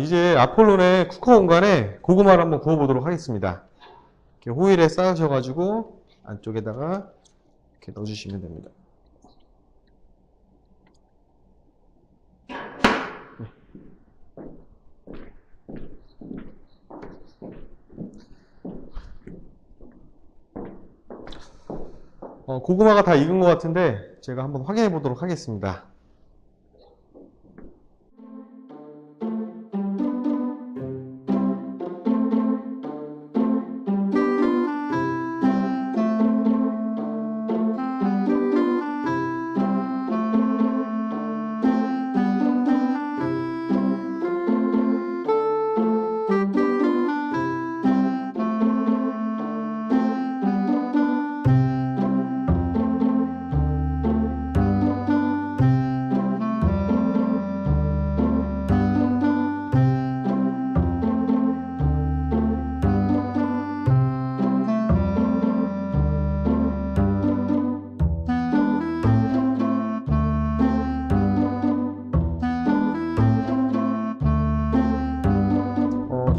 이제 아폴론의 쿠커 공간에 고구마를 한번 구워보도록 하겠습니다. 이렇게 호일에 쌓으셔가지고 안쪽에다가 이렇게 넣어주시면 됩니다. 고구마가 다 익은 것 같은데 제가 한번 확인해 보도록 하겠습니다.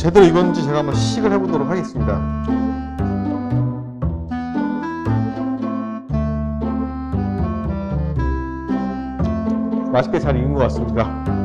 제대로 익었는지 제가 한번 시식을 해보도록 하겠습니다. 맛있게 잘 익은 것 같습니다.